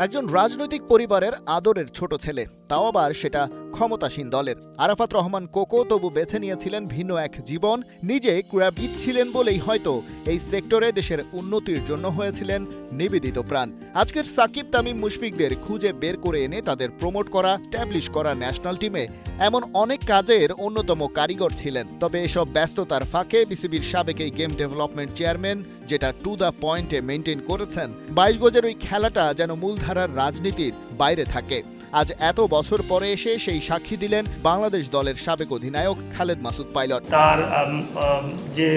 একজন রাজনৈতিক পরিবারের আদরের ছোট ছেলে, তাও আবার সেটা ক্ষমতাসীন দলের। আরাফাত রহমান কোকো তবু বেছে নিয়েছিলেন ভিন্ন এক জীবন। নিজে ক্রীড়াবিদ ছিলেন বলেই হয়তো এই সেক্টরে দেশের উন্নতির জন্য হয়েছিলেন নিবেদিত প্রাণ। আজকের সাকিব তামিম মুশফিকদের খুঁজে বের করে এনে তাদের প্রমোট করা, স্ট্যাবলিশ করা ন্যাশনাল টিমে এমন অনেক কাজের অন্যতম কারিগর ছিলেন। তবে এসব ব্যস্ততার ফাঁকে বিসিবির সাবেক এই গেম ডেভেলপমেন্ট চেয়ারম্যান যেটা টু দ্য পয়েন্টে মেনটেন করেছেন, 22 গজের ওই খেলাটা যেন মূলধারার রাজনীতির বাইরে থাকে। আজ এত বছর পরে এসে সেই সাক্ষী দিলেন বাংলাদেশ দলের সাবেক অধিনায়ক খালেদ মাসুদ পাইলট। তার যে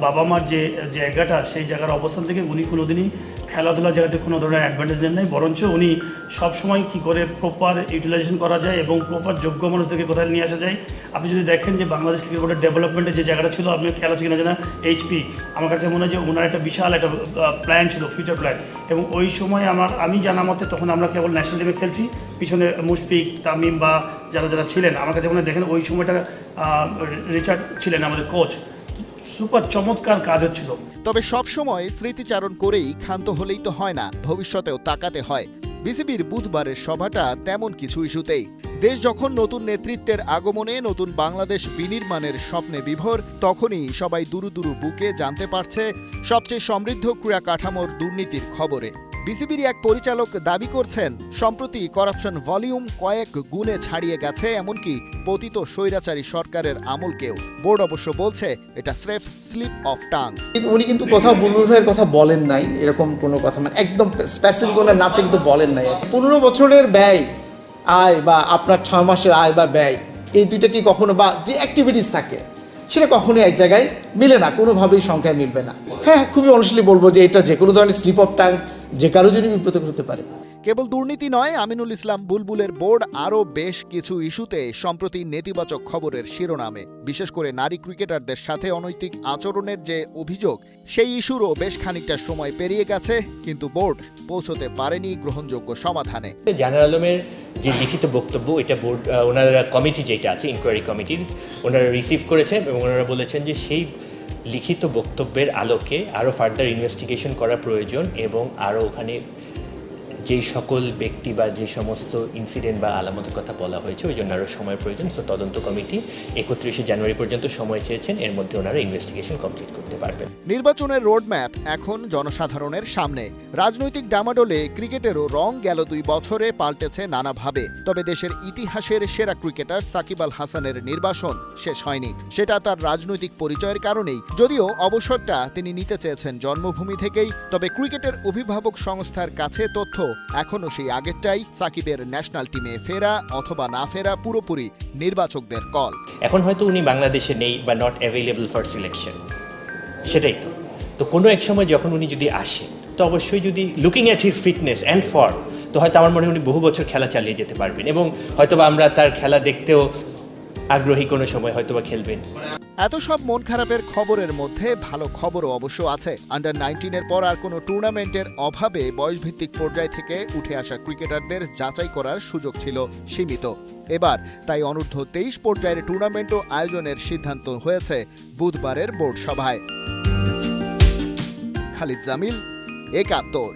বাবা মার যে জায়গাটা, সেই জায়গার অবস্থান থেকে উনি কোনোদিনই খেলাধুলার জায়গাতে কোনো ধরনের অ্যাডভান্টেজ নেন নাই, বরঞ্চ উনি সবসময় কী করে প্রপার ইউটিলাইজেশন করা যায় এবং প্রপার যোগ্য মানুষদেরকে কোথায় নিয়ে আসা যায়। আপনি যদি দেখেন যে বাংলাদেশ ক্রিকেট বোর্ডের ডেভেলপমেন্টে যে জায়গাটা ছিল, আপনি খেলা ছিল কিনা এইচপি, আমার কাছে মনে হয় যে ওনার একটা বিশাল একটা প্ল্যান ছিল, ফিউচার প্ল্যান। এবং ওই সময় আমি জানা মতে তখন আমরা কেবল ন্যাশনাল টিমে খেলছি, পিছনে মুশফিক, তামিম বা যারা ছিলেন, আমার কাছে মনে হয় দেখেন ওই সময়টা রিচার্ড ছিলেন আমাদের কোচ। সুপার চমৎকার কাজ হচ্ছিল। তবে সবসময় স্মৃতিচারণ করেই ক্ষান্ত হলেই তো হয় না, ভবিষ্যতেও তাকাতে হয়। বিসিবির বুধবারের সভাটা তেমন কিছু ইস্যুতেই। দেশ যখন নতুন নেতৃত্বের আগমনে নতুন বাংলাদেশ বিনির্মাণের স্বপ্নে বিভোর, তখনই সবাই দুরু দুরু বুকে জানতে পারছে সবচেয়ে সমৃদ্ধ ক্রীড়া কাঠামোর দুর্নীতির খবরে। বিসিবির এক পরিচালক দাবি করছেন, সম্প্রতি করাপশন ভলিউম কয়েক গুণে ছাড়িয়ে গেছে, এমনকি পতিত স্বৈরাচারী সরকারের আমলকেও। বোর্ড অবশ্য বলছে এটা স্রেফ স্লিপ অফ টাং। উনি কিন্তু কোথাও বুলবুল ভাইয়ের কথা বলেন নাই, এরকম কোনো কথা মানে একদম স্পেসিফিক কোনো নামটা কিন্তু বলেন নাই। 15 বছরের ব্যয় আয় বা আপনার 6 মাসের আয় বা ব্যয়, এই দুইটা কি কখনো, বা যে অ্যাক্টিভিটিস থাকে সেটা কখনোই এক জায়গায় মিলে না, কোনোভাবেই সংখ্যায় মিলবে না। হ্যাঁ, খুবই অনেস্টলি বলবো যে এটা যে কোনো ধরনের স্লিপ অফ টাং যে কারো জন্য বিব্রত করতে পারে। কেবল দুর্নীতি নয়, আমিনুল ইসলাম বুলবুলের বোর্ড আরও বেশ কিছু ইস্যুতে সম্প্রতি নেতিবাচক খবরের শিরোনামে। বিশেষ করে নারী ক্রিকেটারদের সাথে অনৈতিক আচরণের যে অভিযোগ, সেই ইস্যুরও বেশ খানিকটা সময় পেরিয়ে গেছে, কিন্তু বোর্ড পৌঁছতে পারেনি গ্রহণযোগ্য সমাধানে। জানার আলমের যে লিখিত বক্তব্য, এটা বোর্ড ওনারা কমিটি যেটা আছে, ইনকোয়ারি কমিটি, ওনারা রিসিভ করেছেন এবং ওনারা বলেছেন যে সেই লিখিত বক্তব্যের আলোকে আরও ফার্দার ইনভেস্টিগেশন করা প্রয়োজন এবং আরও ওখানে যেই সকল ব্যক্তি বা যে সমস্ত ইনসিডেন্ট বা আলামতের কথা বলা হয়েছে, ওই জন্য আরও সময় প্রয়োজন। তো তদন্ত কমিটি 31শে জানুয়ারি পর্যন্ত সময় চেয়েছেন, এর মধ্যে ওনারা ইনভেস্টিগেশন কমপ্লিট করতে পারবেন। নির্বাচনের রোডম্যাপ এখন জনসাধারণের সামনে। রাজনৈতিক ডামাডোলে ক্রিকেটেরও রং গেল 2 বছরে পাল্টেছে নানাভাবে। তবে দেশের ইতিহাসের সেরা ক্রিকেটার সাকিব আল হাসানের নির্বাসন শেষ হয়নি। সেটা তার রাজনৈতিক পরিচয়ের কারণেই, যদিও অবসরটা তিনি নিতে চেয়েছেন জন্মভূমি থেকেই। তবে ক্রিকেটের অভিভাবক সংস্থার কাছে তথ্য এখনো সেই আগেরটাই, সাকিবের ন্যাশনাল টিমে ফেরা অথবা না ফেরা পুরোপুরি নির্বাচকদের কল। এখন হয়তো উনি বাংলাদেশে নেই বা নট অ্যাভেলেবল ফর সিলেকশন, সেটাই তো কোনো এক সময় যখন উনি যদি আসেন, তো অবশ্যই যদি looking at his fitness and form, তো হয়তো আমার মনে হয় উনি বহু বছর খেলা চালিয়ে যেতে পারবেন এবং হয়তোবা আমরা তার খেলা দেখতেও আগ্রহী, কোনো সময় হয়তোবা খেলবেন। এত সব মন খারাপের খবরের মধ্যে ভালো খবরও অবশ্য আছে। আন্ডার 19-এর পর আর কোনো টুর্নামেন্টের অভাবে বয়সভিত্তিক পর্যায় থেকে উঠে আসা ক্রিকেটারদের যাচাই করার সুযোগ ছিল সীমিত। এবার তাই অনূর্ধ্ব 23 পর্যায়ের টুর্নামেন্টও আয়োজনের সিদ্ধান্ত হয়েছে বুধবারের বোর্ড সভায়। খালিদ জামিল, একাত্তর।